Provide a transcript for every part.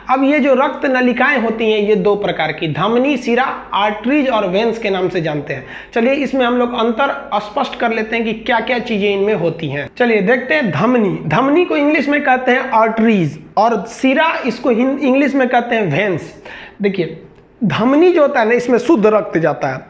अब ये जो रक्त नलिकाएं होती हैं ये दो प्रकार की, धमनी, शिरा, आर्टरीज और वेन्स के नाम से जानते हैं। चलिए इसमें हम लोग अंतर स्पष्ट कर लेते हैं कि क्या क्या चीजें इनमें होती हैं। चलिए देखते हैं धमनी। धमनी को इंग्लिश में कहते हैं आर्टरीज और शिरा इसको इंग्लिश में कहते हैं वेन्स। देखिए धमनी जो होता है ना इसमें शुद्ध रक्त जाता है।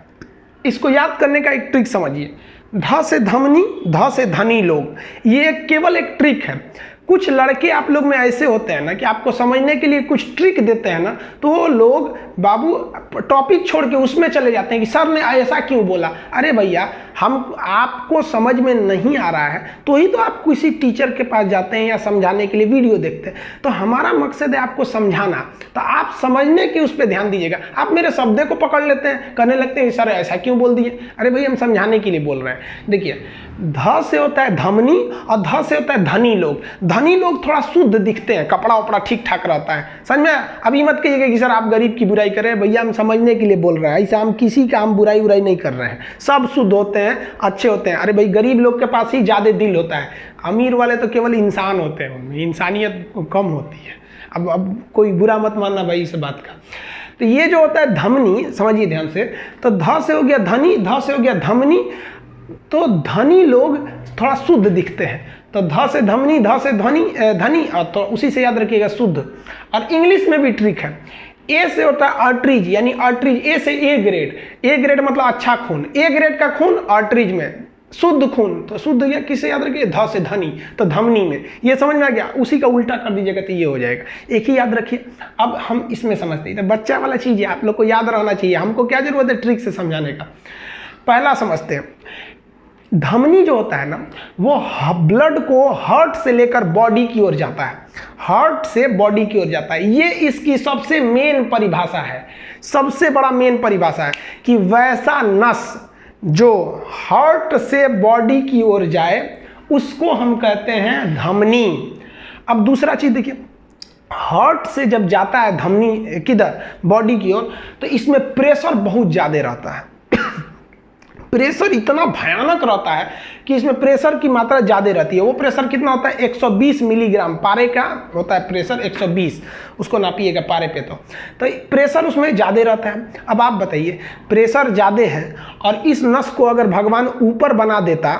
इसको याद करने का एक ट्रिक समझिए, ध से धमनी, ध से धनी लोग, ये केवल एक ट्रिक है। कुछ लड़के आप लोग में ऐसे होते हैं ना कि आपको समझने के लिए कुछ ट्रिक देते हैं ना तो वो लोग बाबू टॉपिक छोड़ के उसमें चले जाते हैं कि सर ने ऐसा क्यों बोला। अरे भैया हम आपको समझ में नहीं आ रहा है तो ही तो आप किसी टीचर के पास जाते हैं या समझाने के लिए वीडियो देखते हैं। तो हमारा मकसद है आपको समझाना, तो आप समझने की उस पर ध्यान दीजिएगा। आप मेरे शब्द को पकड़ लेते हैं, कहने लगते हैं सर ऐसा क्यों बोल दिए। अरे भैया हम समझाने के लिए बोल रहे हैं। देखिए ध से होता है धमनी और ध से होता है धनी लोग। धनी लोग थोड़ा शुद्ध दिखते हैं, कपड़ा वपड़ा ठीक ठाक रहता है, समझ में। अभी मत कहिएगा कि सर आप गरीब की बुराई करें, भैया हम समझने के लिए बोल रहे हैं, ऐसा हम किसी का हम बुराई नहीं कर रहे हैं। सब शुद्ध होते हैं, अच्छे होते हैं। अरे भाई गरीब लोग के पास ही ज़्यादा दिल होता है, अमीर वाले तो केवल इंसान होते हैं, उनमें इंसानियत कम होती है। अब कोई बुरा मत मानना भाई इस बात का। तो ये जो होता है धमनी, समझिए ध्यान से, तो ध से हो गया धनी, ध से हो गया धमनी। तो धनी लोग थोड़ा शुद्ध दिखते हैं, तो ध से धमनी, ध से धनी, तो उसी से याद रखिएगा शुद्ध। और इंग्लिश में भी ट्रिक है, ए से होता है आर्टरीज, यानी आर्टरीज, ए से ए ग्रेड, ए ग्रेड मतलब अच्छा खून, ए ग्रेड का खून आर्टरीज में, शुद्ध खून। तो शुद्ध या किसे याद रखिए, ध से धनी, तो धमनी में। ये समझ में आ गया, उसी का उल्टा कर दीजिएगा तो ये हो जाएगा। एक ही याद रखिए। अब हम इसमें समझते हैं, तो बच्चा वाला चीज़ है, आप लोग को याद रहना चाहिए। हमको क्या जरूरत है ट्रिक से समझाने का। पहला समझते हैं, धमनी जो होता है ना वो ब्लड को हार्ट से लेकर बॉडी की ओर जाता है, हार्ट से बॉडी की ओर जाता है। ये इसकी सबसे मेन परिभाषा है, सबसे बड़ा मेन परिभाषा है कि वैसा नस जो हार्ट से बॉडी की ओर जाए उसको हम कहते हैं धमनी। अब दूसरा चीज देखिए, हार्ट से जब जाता है धमनी किधर, बॉडी की ओर, तो इसमें प्रेशर बहुत ज़्यादा रहता है। प्रेशर इतना भयानक रहता है कि इसमें प्रेशर की मात्रा ज़्यादा रहती है। वो प्रेशर कितना होता है, 120 मिलीग्राम पारे का होता है प्रेशर, 120 उसको नापिएगा पारे पे। तो प्रेशर उसमें ज़्यादा रहता है। अब आप बताइए, प्रेशर ज़्यादा है और इस नस को अगर भगवान ऊपर बना देता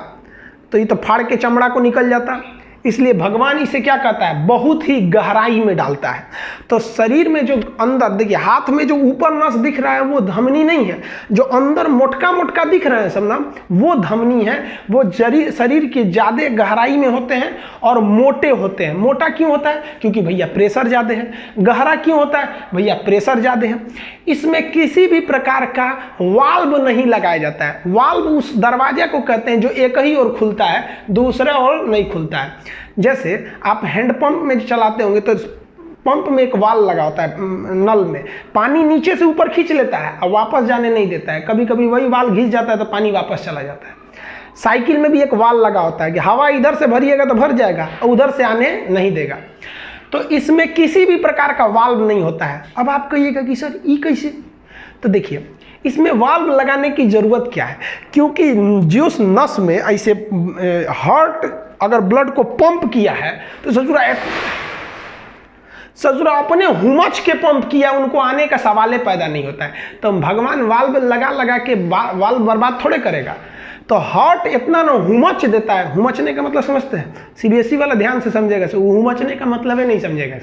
तो ये तो फाड़ के चमड़ा को निकल जाता। इसलिए भगवान इसे क्या कहता है, बहुत ही गहराई में डालता है। तो शरीर में जो अंदर देखिए, हाथ में जो ऊपर नस दिख रहा है वो धमनी नहीं है, जो अंदर मोटका मोटका दिख रहा है सब ना, वो धमनी है। वो शरीर की ज़्यादा गहराई में होते हैं और मोटे होते हैं। मोटा क्यों होता है, क्योंकि भैया प्रेशर ज़्यादा है। गहरा क्यों होता है, भैया प्रेशर ज़्यादा है। इसमें किसी भी प्रकार का वाल्व नहीं लगाया जाता है। वाल्व उस दरवाजे को कहते हैं जो एक ही ओर खुलता है, दूसरा ओर नहीं खुलता है। जैसे आप हैंडपंप में चलाते होंगे तो पंप में एक वाल्व लगा होता है, नल में पानी नीचे से ऊपर खींच लेता है और वापस जाने नहीं देता है। कभी कभी वही वाल्व घिस जाता है तो पानी वापस चला जाता है। साइकिल में भी एक वाल्व लगा होता है कि हवा इधर से भरिएगा तो भर जाएगा और उधर से आने नहीं देगा। तो इसमें किसी भी प्रकार का वाल्व नहीं होता है। अब आप कहिएगा कि सर ये कैसे, तो देखिए इसमें वाल्व लगाने की ज़रूरत क्या है, क्योंकि जिस नस में ऐसे हार्ट अगर ब्लड को पंप किया है तो ससुरा अपने हुमच के पंप किया, उनको आने का सवाल पैदा नहीं होता है। तो भगवान वाल्व लगा के वाल्व बर्बाद थोड़े करेगा। तो हार्ट इतना ना हुमच देता है। हुमचने का मतलब समझते हैं, सीबीएसई वाला ध्यान से समझेगा, हुमचने का मतलब है नहीं समझेगा।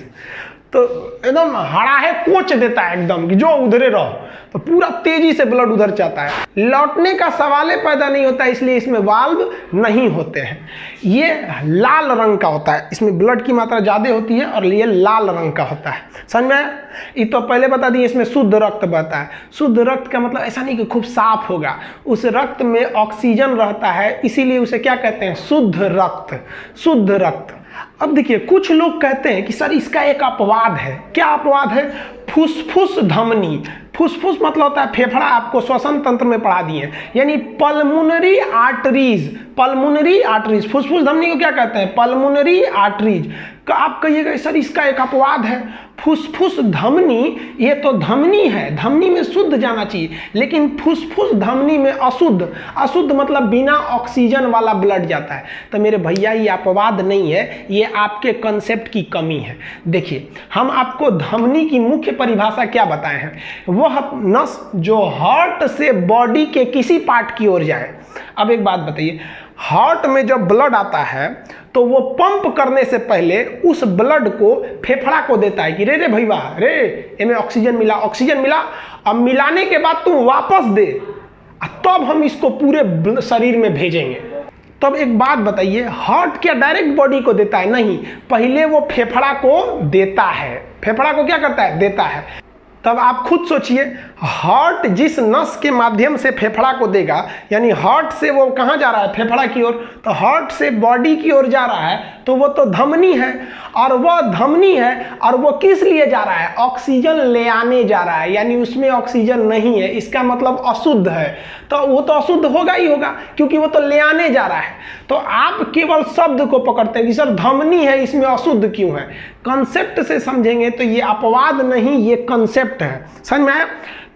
तो एकदम हड़ाहे कोच देता है एकदम कि जो उधरे रहो, तो पूरा तेजी से ब्लड उधर जाता है, लौटने का सवाल पैदा नहीं होता। इसलिए इसमें वाल्व नहीं होते हैं। ये लाल रंग का होता है, इसमें ब्लड की मात्रा ज़्यादा होती है और ये लाल रंग का होता है। समझ में? ये तो पहले बता दिए, इसमें शुद्ध रक्त बहता है। शुद्ध रक्त का मतलब ऐसा नहीं कि खूब साफ होगा, उस रक्त में ऑक्सीजन रहता है, इसीलिए उसे क्या कहते हैं, शुद्ध रक्त, शुद्ध रक्त। अब देखिए कुछ लोग कहते हैं कि सर इसका एक अपवाद है। क्या अपवाद है? फुसफुस धमनी। फुसफुस मतलब होता है फेफड़ा, आपको श्वसन तंत्र में पढ़ा दिए, यानी पल्मोनरी आर्टरीज। पल्मोनरी आर्टरीज, फुसफुस धमनी को क्या कहते हैं, पल्मोनरी आर्टरीज। आप कहिएगा सर इसका एक अपवाद है। फुसफुस धमनी, ये तो धमनी है, धमनी में शुद्ध जाना चाहिए, लेकिन फुसफुस धमनी में अशुद्ध, अशुद्ध मतलब बिना ऑक्सीजन वाला ब्लड जाता है। तो मेरे भैया ये अपवाद नहीं है, ये आपके कंसेप्ट की कमी है। देखिए हम आपको धमनी की मुख्य परिभाषा क्या बताए हैं, वह नस जो हार्ट से बॉडी के किसी पार्ट की ओर जाए। अब एक बात बताइए, हार्ट में जब ब्लड आता है तो वो पंप करने से पहले उस ब्लड को फेफड़ा को देता है कि रे रे भैया रे इनमें ऑक्सीजन मिला, ऑक्सीजन मिला, अब मिलाने के बाद तुम वापस दे, तब हम इसको पूरे शरीर में भेजेंगे। तब एक बात बताइए, हार्ट क्या डायरेक्ट बॉडी को देता है? नहीं, पहले वो फेफड़ा को देता है। फेफड़ा को क्या करता है? देता है। तब आप खुद सोचिए, हार्ट जिस नस के माध्यम से फेफड़ा को देगा, यानी हार्ट से वो कहाँ जा रहा है? फेफड़ा की ओर। तो हार्ट से बॉडी की ओर जा रहा है, तो वो तो धमनी है, और वह धमनी है, और वो किस लिए जा रहा है? ऑक्सीजन ले आने जा रहा है, यानी उसमें ऑक्सीजन नहीं है, इसका मतलब अशुद्ध है। तो वो तो अशुद्ध होगा ही होगा, क्योंकि वो तो ले आने जा रहा है। तो आप केवल शब्द को पकड़ते हैं कि सर धमनी है, इसमें अशुद्ध क्यों है? कंसेप्ट से समझेंगे तो ये अपवाद नहीं, ये कंसेप्ट है। समझ में आया?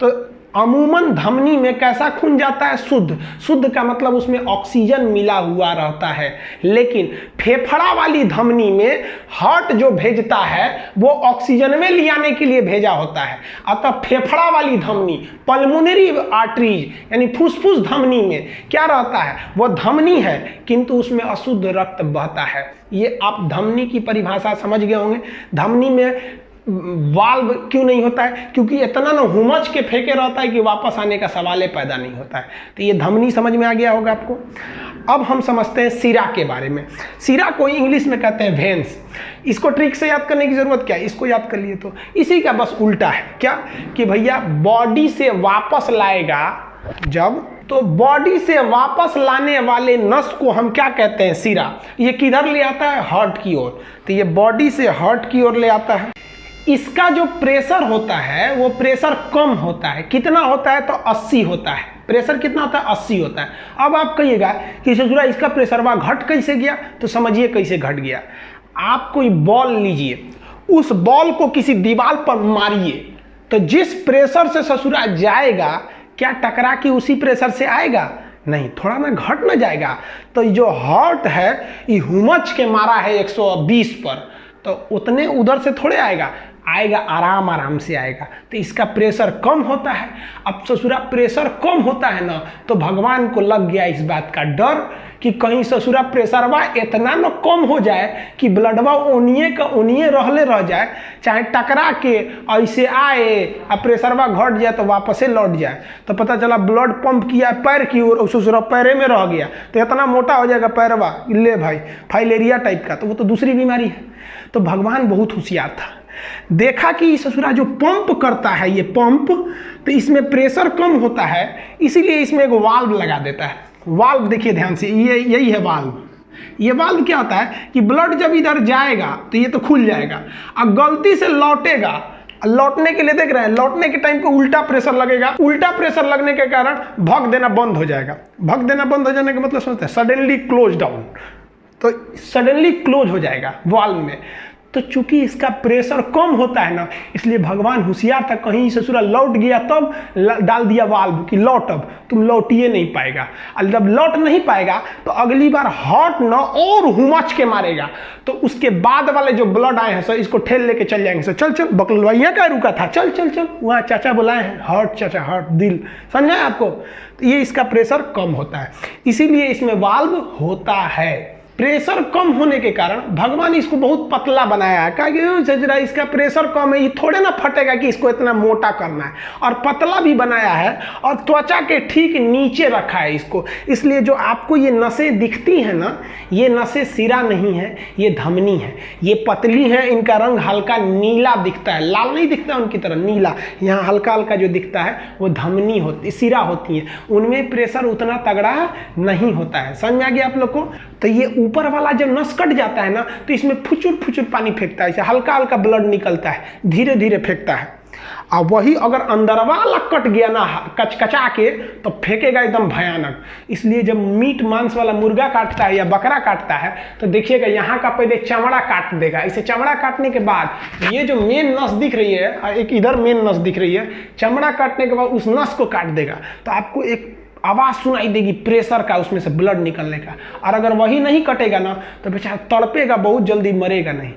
तो अमूमन धमनी में कैसा खून जाता है? शुद्ध। शुद्ध का मतलब उसमें ऑक्सीजन मिला हुआ रहता है। लेकिन फेफड़ा वाली धमनी में हार्ट जो भेजता है वो ऑक्सीजन में ले आने के लिए भेजा होता है। अतः फेफड़ा वाली धमनी, पल्मोनरी आर्टरीज यानी फुसफुस धमनी में क्या रहता है? वो धमनी है, किंतु उसमें अशुद्ध रक्त बहता है। ये आप धमनी की परिभाषा समझ गए होंगे। धमनी में वाल्व क्यों नहीं होता है? क्योंकि इतना ना हुमच के फेंके रहता है कि वापस आने का सवाल पैदा नहीं होता है। तो ये धमनी समझ में आ गया होगा आपको। अब हम समझते हैं सिरा के बारे में। सिरा को इंग्लिश में कहते हैं वेन्स। इसको ट्रिक से याद करने की जरूरत क्या है? इसको याद कर लिए तो इसी का बस उल्टा है। क्या कि भैया बॉडी से वापस लाएगा जब, तो बॉडी से वापस लाने वाले नस को हम क्या कहते हैं? सिरा। ये किधर ले आता है? हार्ट की ओर। तो ये बॉडी से हार्ट की ओर ले आता है। इसका जो प्रेशर होता है वो प्रेशर कम होता है। कितना होता है? तो 80 होता है। प्रेशर कितना होता है? 80 होता है। अब आप कहिएगा कि ससुरा इसका प्रेशर वह घट कैसे गया? तो समझिए कैसे घट गया। आप कोई बॉल लीजिए, उस बॉल को किसी दीवार पर मारिए, तो जिस प्रेशर से ससुरा जाएगा, क्या टकरा के उसी प्रेशर से आएगा? नहीं, थोड़ा ना घट ना जाएगा। तो जो हार्ट है ये हुमच के मारा है 120 पर, तो उतने उधर से थोड़े आएगा, आराम आराम से आएगा। तो इसका प्रेशर कम होता है। अब ससुरा प्रेशर कम होता है ना, तो भगवान को लग गया इस बात का डर कि कहीं ससुरा प्रेशरवा इतना न कम हो जाए कि ब्लडवा ओनिए का ओनिए रहले रह जाए, चाहे टकरा के ऐसे आए और प्रेशरवा घट जाए तो वापस लौट जाए। तो पता चला ब्लड पंप किया पैर की ओर, ससुरा पैरे में रह गया, तो इतना मोटा हो जाएगा पैरवा, ले भाई फाइलेरिया टाइप का, तो वो तो दूसरी बीमारी है। तो भगवान बहुत होशियार था, देखा कि ससुरा जो पंप करता है ये पंप, तो इसमें प्रेशर कम होता है, इसीलिए इसमें एक वाल्व लगा देता है। वाल्व देखिए ध्यान से, ये यही है वाल्व। ये वाल्व क्या होता है कि ब्लड जब इधर जाएगा तो ये तो खुल जाएगा, और गलती से लौटेगा, लौटने के लिए देख रहे हैं, लौटने के टाइम पे उल्टा प्रेशर लगेगा। उल्टा प्रेशर लगने के कारण भग देना बंद हो जाएगा। भग देना बंद हो जाने का मतलब समझते हैं, सडनली क्लोज डाउन, तो सडनली क्लोज हो जाएगा वाल्व में। तो चूंकि इसका प्रेशर कम होता है ना, इसलिए भगवान होशियार था, कहीं ससुरा लौट गया तब डाल दिया वाल्व कि लौट, अब तुम लौटिए नहीं पाएगा। और जब लौट नहीं पाएगा तो अगली बार हार्ट ना और हुमच के मारेगा, तो उसके बाद वाले जो ब्लड आए हैं सर इसको ठेल लेके चल जाएंगे। सर चल चल बकलवाइया का रुका था, चल चल चल वहाँ चाचा बुलाए हैं, हार्ट चाचा, हार्ट दिल, समझा है आपको? तो ये इसका प्रेशर कम होता है, इसीलिए इसमें वाल्व होता है। प्रेशर कम होने के कारण भगवान इसको बहुत पतला बनाया है, कहा कि सजरा इसका प्रेशर कम है, ये थोड़े ना फटेगा कि इसको इतना मोटा करना है, और पतला भी बनाया है और त्वचा के ठीक नीचे रखा है इसको। इसलिए जो आपको ये नसें दिखती हैं ना, ये नसें सिरा नहीं है, ये धमनी है। ये पतली है, इनका रंग हल्का नीला दिखता है, लाल नहीं दिखता उनकी तरह, नीला। यहाँ हल्का हल्का जो दिखता है वो धमनी होती, सिरा होती है, उनमें प्रेशर उतना तगड़ा नहीं होता है। समझ में आ गया आप लोग को? तो ये ऊपर वाला जब नस कट जाता है ना तो इसमें फुचुर फुचुर पानी फेंकता है, इसे हल्का हल्का ब्लड निकलता है, धीरे धीरे फेंकता है। और वही अगर अंदर वाला कट गया ना कचकचा के तो फेंकेगा एकदम भयानक। इसलिए जब मीट मांस वाला मुर्गा काटता है या बकरा काटता है तो देखिएगा यहाँ का पहले चमड़ा काट देगा। इसे चमड़ा काटने के बाद ये जो मेन नस दिख रही है, एक इधर मेन नस दिख रही है, चमड़ा काटने के बाद उस नस को काट देगा तो आपको एक आवाज़ सुनाई देगी प्रेशर का, उसमें से ब्लड निकलने का। और अगर वही नहीं कटेगा ना तो बेचारा तड़पेगा, बहुत जल्दी मरेगा नहीं।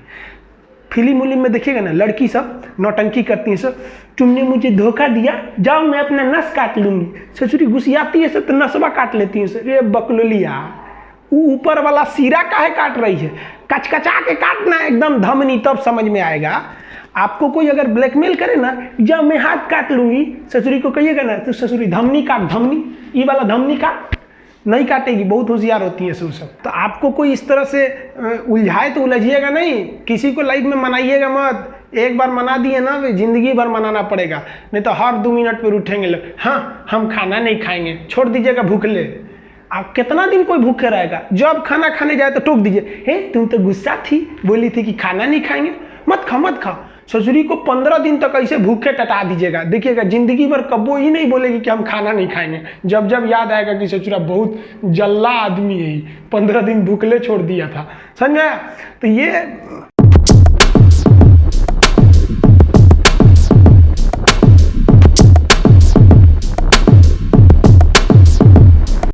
फिल्म उलिम में देखिएगा ना, लड़की सब नौटंकी करती हैं, सब तुमने मुझे धोखा दिया, जाओ मैं अपना नस काट लूँगी। ससुरी घुसियाती है सब तो नसवा काट लेती है। सर ये बकलोलिया, ऊपर वाला सिरा काहे काट रही है, कचकचा के काटना एकदम धमनी, तब समझ में आएगा। आपको कोई अगर ब्लैकमेल करे ना, जब मैं हाथ काट लूँगी, ससुरी को कहिएगा ना तो ससुरी धमनी काट, धमनी ये वाला धमनी काट, नहीं काटेगी, बहुत होशियार होती है सब। तो आपको कोई इस तरह से उलझाए तो उलझिएगा नहीं, किसी को लाइफ में मनाइएगा मत। एक बार मना दिए ना वे जिंदगी भर मनाना पड़ेगा, नहीं तो हर 2 मिनट पर उठेंगे लोग, हाँ हम खाना नहीं खाएंगे, छोड़ दीजिएगा भूखले। आप कितना दिन कोई भूखे रहेगा, जब खाना खाने जाए तो टोक दीजिए, हे तुम तो गुस्सा थी, बोली थी कि खाना नहीं खाएंगे, मत खा मत खा। ससुरी को 15 दिन तक ऐसे भूखे टटा दीजिएगा, देखिएगा जिंदगी भर कब्बो ही नहीं बोलेगी कि हम खाना नहीं खाएंगे। जब जब याद आएगा कि ससुरा बहुत जल्ला आदमी है, 15 दिन भूखले छोड़ दिया था, समझ में आया? तो ये